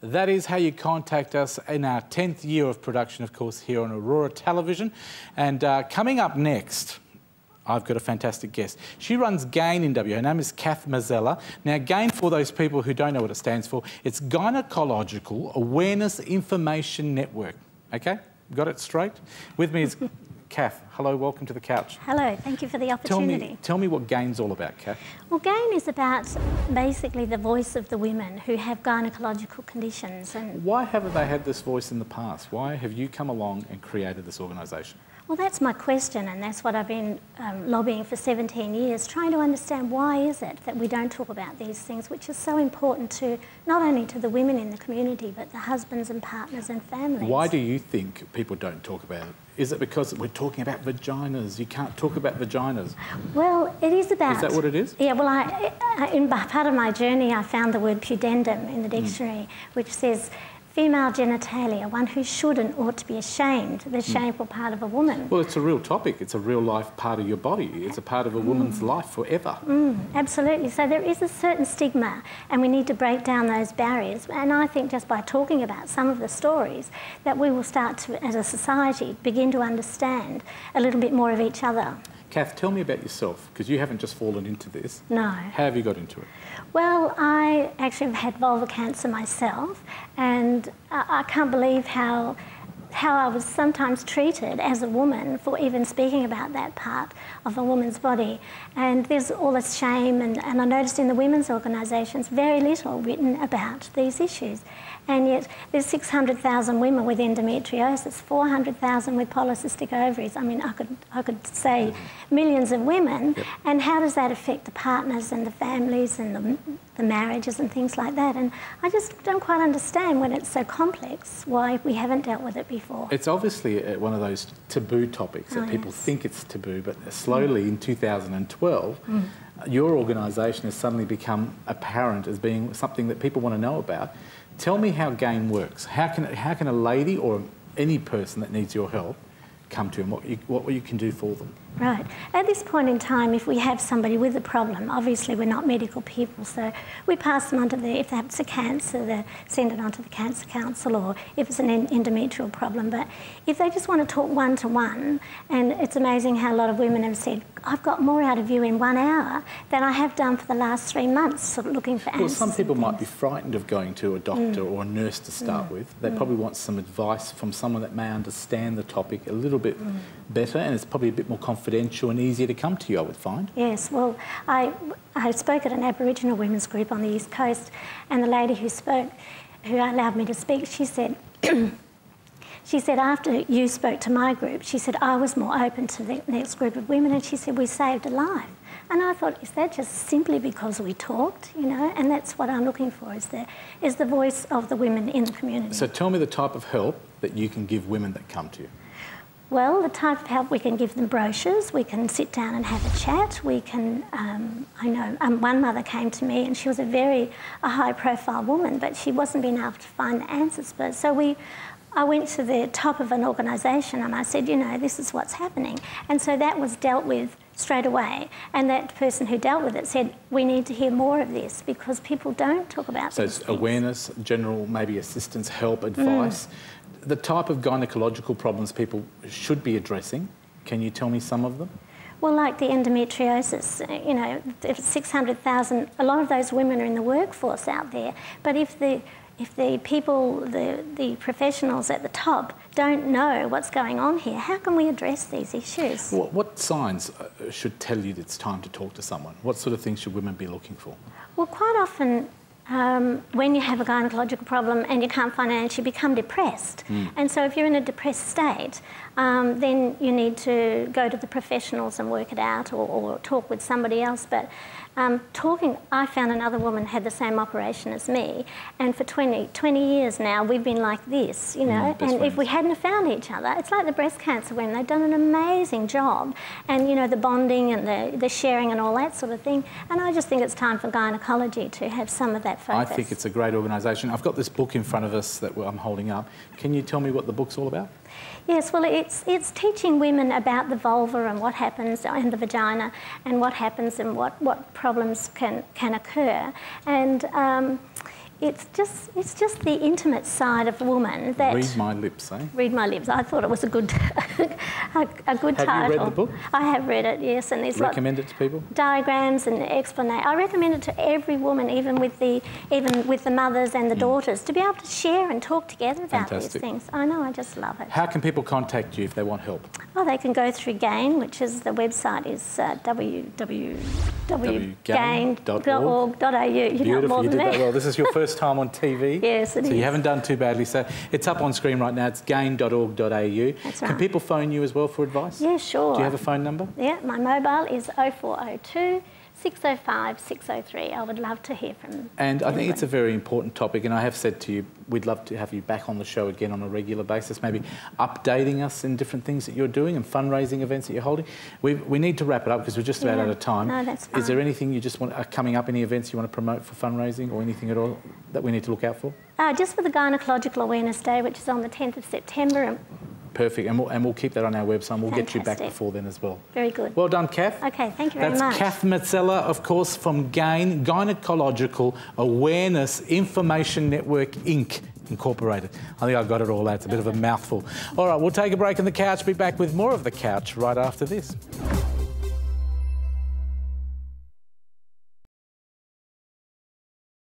That is how you contact us in our 10th year of production, of course, here on Aurora Television. And coming up next, I've got a fantastic guest. She runs GAIN in WA. Her name is Kath Mazzella. Now, GAIN, for those people who don't know what it stands for, it's Gynaecological Awareness Information Network. Okay? Got it straight? With me is Kath. Hello, welcome to the couch. Hello, thank you for the opportunity. Tell me what GAIN's all about, Kath. Well, GAIN is about basically the voice of the women who have gynecological conditions. And why haven't they had this voice in the past? Why have you come along and created this organisation? well, that's my question, and that's what I've been lobbying for 17 years, trying to understand why is it that we don't talk about these things, which is so important to not only to the women in the community, but the husbands and partners and families. Why do you think people don't talk about it? Is it because we're talking about vaginas? You can't talk about vaginas. Well, it is about... Is that what it is? Yeah, well, in part of my journey, I found the word pudendum in the dictionary, which says female genitalia, one who should and ought to be ashamed, the shameful part of a woman. Well, it's a real topic. It's a real life part of your body. It's a part of a woman's life forever. Absolutely. So there is a certain stigma, and we need to break down those barriers. And I think just by talking about some of the stories, that we will start to, as a society, begin to understand a little bit more of each other. Kath, tell me about yourself, because you haven't just fallen into this. No. How have you got into it? Well, I actually have had vulvar cancer myself, and I can't believe how I was sometimes treated as a woman for even speaking about that part of a woman's body. And there's all this shame, and I noticed in the women's organisations very little written about these issues. And yet there's 600,000 women with endometriosis, 400,000 with polycystic ovaries. I mean, I could say millions of women. Yep. And how does that affect the partners and the families and the marriages and things like that? And I just don't quite understand, when it's so complex, why we haven't dealt with it before. It's obviously one of those taboo topics that people think it's taboo, but slowly in 2012, your organisation has suddenly become apparent as being something that people want to know about. Tell me how GAIN works. How can a lady or any person that needs your help come to you, and what you can do for them? Right. At this point in time, if we have somebody with a problem, obviously we're not medical people, so we pass them on to if it's a cancer, they send it on to the Cancer Council, or if it's an endometrial problem. But if they just want to talk one-to-one, and it's amazing how a lot of women have said, I've got more out of you in 1 hour than I have done for the last 3 months, sort of looking for answers. Well, some people might be frightened of going to a doctor or a nurse to start with. They probably want some advice from someone that may understand the topic a little bit better, and it's probably a bit more confidential and easier to come to you, I would find. Yes, well, I spoke at an Aboriginal women's group on the East Coast, and the lady who allowed me to speak, she said, she said, after you spoke to my group, she said, I was more open to the next group of women, and she said, we saved a life. And I thought, is that just simply because we talked, you know? And that's what I'm looking for, is the voice of the women in the community. So tell me the type of help that you can give women that come to you. Well, the type of help, we can give them brochures, we can sit down and have a chat, we can, I know one mother came to me and she was a high-profile woman, but she wasn't being able to find the answers. But so I went to the top of an organisation and I said, you know, this is what's happening. And so that was dealt with straight away. And that person who dealt with it said, we need to hear more of this because people don't talk about these things. So it's awareness, general maybe assistance, help, advice. The type of gynecological problems people should be addressing, can you tell me some of them? Well, like the endometriosis, you know, if 600,000, a lot of those women are in the workforce out there, but if the people, the professionals at the top don't know what's going on here, how can we address these issues? What signs should tell you that it's time to talk to someone? What sort of things should women be looking for? Well, quite often, when you have a gynecological problem and you can't find an answer, you become depressed. And so if you're in a depressed state, then you need to go to the professionals and work it out, or talk with somebody else. But I found another woman had the same operation as me, and for 20 years now we've been like this, you know, and if we hadn't found each other, it's like the breast cancer women, they've done an amazing job, and you know, the bonding and the sharing and all that sort of thing, and I just think it's time for gynecology to have some of that focus. I think it's a great organisation. I've got this book in front of us that I'm holding up. Can you tell me what the book's all about? Yes, well, it's teaching women about the vulva and what happens in the vagina, and what happens and what problems can occur. And it's just the intimate side of the woman that... Read my lips, eh? Read my lips. I thought it was a good, a good title. Have you read the book? I have read it, yes. And there's recommend it to people? Diagrams and explanation. I recommend it to every woman, even with the mothers and the daughters, to be able to share and talk together about these things. I know, I just love it. How can people contact you if they want help? Oh, they can go through GAIN, which is the website is www.gain.org.au. Beautiful, you did that well. This is your first time on TV. Yes, it is. So you haven't done too badly. So it's up on screen right now. It's gain.org.au. That's right. Can people phone you as well for advice? Yeah, sure. Do you have a phone number? Yeah, my mobile is 0402 605 603. I would love to hear from And I think it's a very important topic, and I have said to you, we'd love to have you back on the show again on a regular basis, maybe updating us in different things that you're doing and fundraising events that you're holding. We need to wrap it up because we're just about out of time. No, that's fine. Is there anything you just want coming up, any events you want to promote for fundraising or anything at all that we need to look out for? Just for the Gynaecological Awareness Day, which is on the 10th of September. Perfect, and we'll keep that on our website and we'll get you back before then as well. Very good. Well done, Kath. Okay, thank you very much. That's Kath Metzela, of course, from GAIN, Gynaecological Awareness Information Network, Inc. Incorporated. I think I got it all out. It's a bit of a mouthful. All right, we'll take a break on the couch, be back with more of The Couch right after this.